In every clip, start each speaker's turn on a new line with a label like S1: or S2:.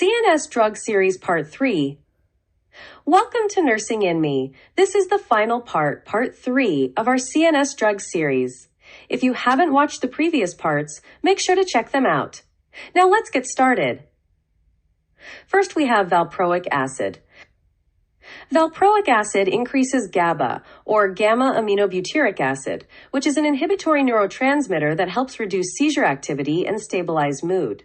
S1: CNS Drug Series Part 3. Welcome to Nursing in Me. This is the final part, Part 3, of our CNS Drug Series. If you haven't watched the previous parts, make sure to check them out. Now let's get started. First we have valproic acid. Valproic acid increases GABA, or gamma-aminobutyric acid, which is an inhibitory neurotransmitter that helps reduce seizure activity and stabilize mood.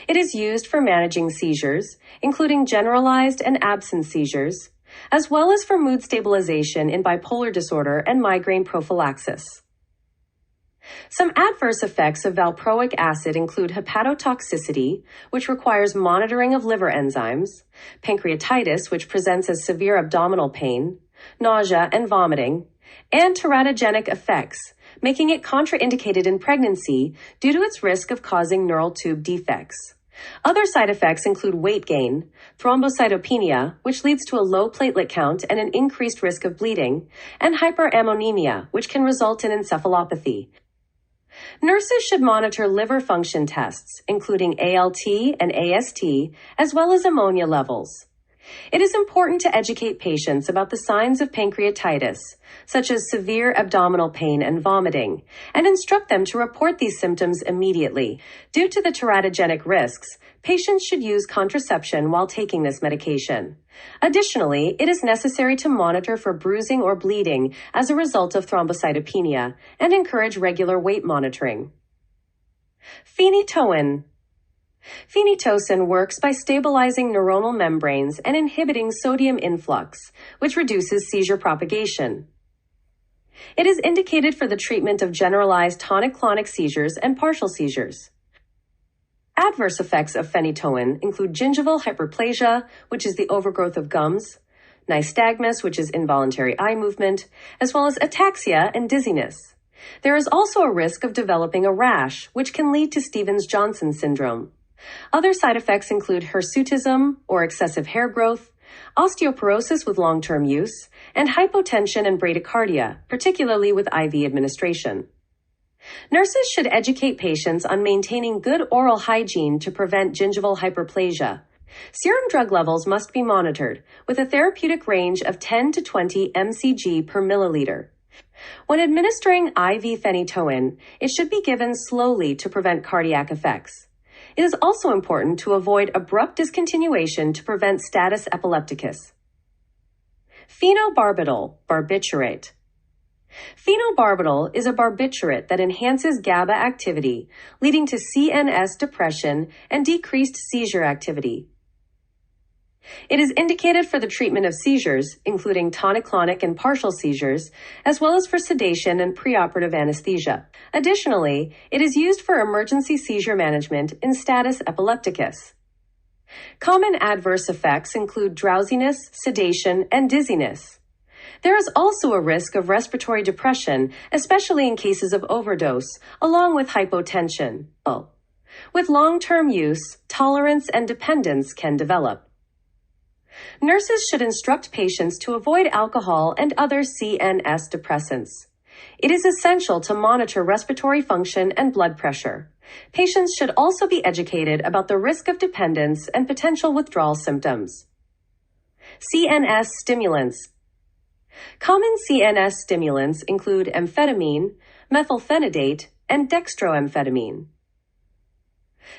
S1: It is used for managing seizures, including generalized and absent seizures, as well as for mood stabilization in bipolar disorder and migraine prophylaxis. Some adverse effects of valproic acid include hepatotoxicity, which requires monitoring of liver enzymes, pancreatitis, which presents as severe abdominal pain, nausea and vomiting, and teratogenic effects, making it contraindicated in pregnancy due to its risk of causing neural tube defects. Other side effects include weight gain, thrombocytopenia, which leads to a low platelet count and an increased risk of bleeding, and hyperammonemia, which can result in encephalopathy. Nurses should monitor liver function tests, including ALT and AST, as well as ammonia levels. It is important to educate patients about the signs of pancreatitis, such as severe abdominal pain and vomiting, and instruct them to report these symptoms immediately. Due to the teratogenic risks, patients should use contraception while taking this medication. Additionally, it is necessary to monitor for bruising or bleeding as a result of thrombocytopenia and encourage regular weight monitoring. Phenytoin. Phenitosin works by stabilizing neuronal membranes and inhibiting sodium influx, which reduces seizure propagation. It is indicated for the treatment of generalized tonic-clonic seizures and partial seizures. Adverse effects of phenytoin include gingival hyperplasia, which is the overgrowth of gums, nystagmus, which is involuntary eye movement, as well as ataxia and dizziness. There is also a risk of developing a rash, which can lead to Stevens-Johnson syndrome. Other side effects include hirsutism, or excessive hair growth, osteoporosis with long-term use, and hypotension and bradycardia, particularly with IV administration. Nurses should educate patients on maintaining good oral hygiene to prevent gingival hyperplasia. Serum drug levels must be monitored, with a therapeutic range of 10 to 20 mcg per milliliter. When administering IV phenytoin, it should be given slowly to prevent cardiac effects. It is also important to avoid abrupt discontinuation to prevent status epilepticus. Phenobarbital, barbiturate. Phenobarbital is a barbiturate that enhances GABA activity, leading to CNS depression and decreased seizure activity. It is indicated for the treatment of seizures, including tonic-clonic and partial seizures, as well as for sedation and preoperative anesthesia. Additionally, it is used for emergency seizure management in status epilepticus. Common adverse effects include drowsiness, sedation, and dizziness. There is also a risk of respiratory depression, especially in cases of overdose, along with hypotension. With long-term use, tolerance and dependence can develop. Nurses should instruct patients to avoid alcohol and other CNS depressants. It is essential to monitor respiratory function and blood pressure. Patients should also be educated about the risk of dependence and potential withdrawal symptoms. CNS stimulants. Common CNS stimulants include amphetamine, methylphenidate, and dextroamphetamine.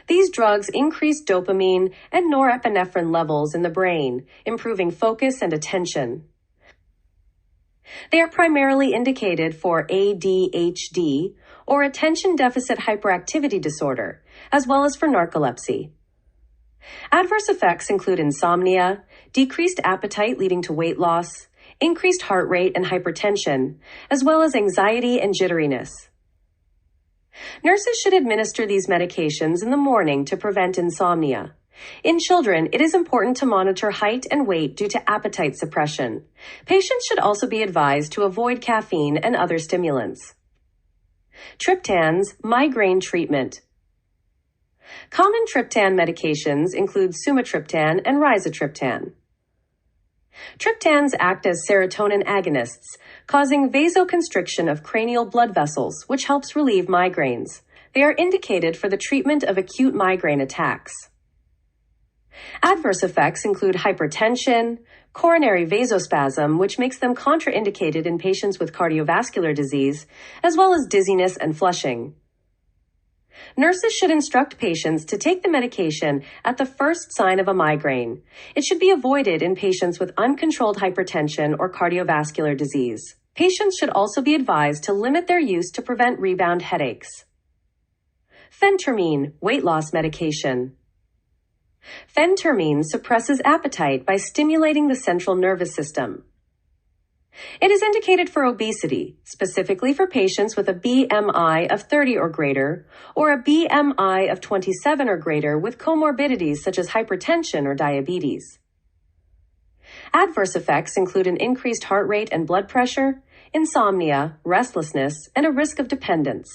S1: These drugs increase dopamine and norepinephrine levels in the brain, improving focus and attention. They are primarily indicated for ADHD, or attention deficit hyperactivity disorder, as well as for narcolepsy. Adverse effects include insomnia, decreased appetite leading to weight loss, increased heart rate and hypertension, as well as anxiety and jitteriness. Nurses should administer these medications in the morning to prevent insomnia. In children, it is important to monitor height and weight due to appetite suppression. Patients should also be advised to avoid caffeine and other stimulants. Triptans, migraine treatment. Common triptan medications include sumatriptan and rizatriptan. Triptans act as serotonin agonists, causing vasoconstriction of cranial blood vessels, which helps relieve migraines. They are indicated for the treatment of acute migraine attacks. Adverse effects include hypertension, coronary vasospasm, which makes them contraindicated in patients with cardiovascular disease, as well as dizziness and flushing. Nurses should instruct patients to take the medication at the first sign of a migraine. It should be avoided in patients with uncontrolled hypertension or cardiovascular disease. Patients should also be advised to limit their use to prevent rebound headaches. Phentermine, weight loss medication. Phentermine suppresses appetite by stimulating the central nervous system. It is indicated for obesity, specifically for patients with a BMI of 30 or greater, or a BMI of 27 or greater with comorbidities such as hypertension or diabetes. Adverse effects include an increased heart rate and blood pressure, insomnia, restlessness, and a risk of dependence.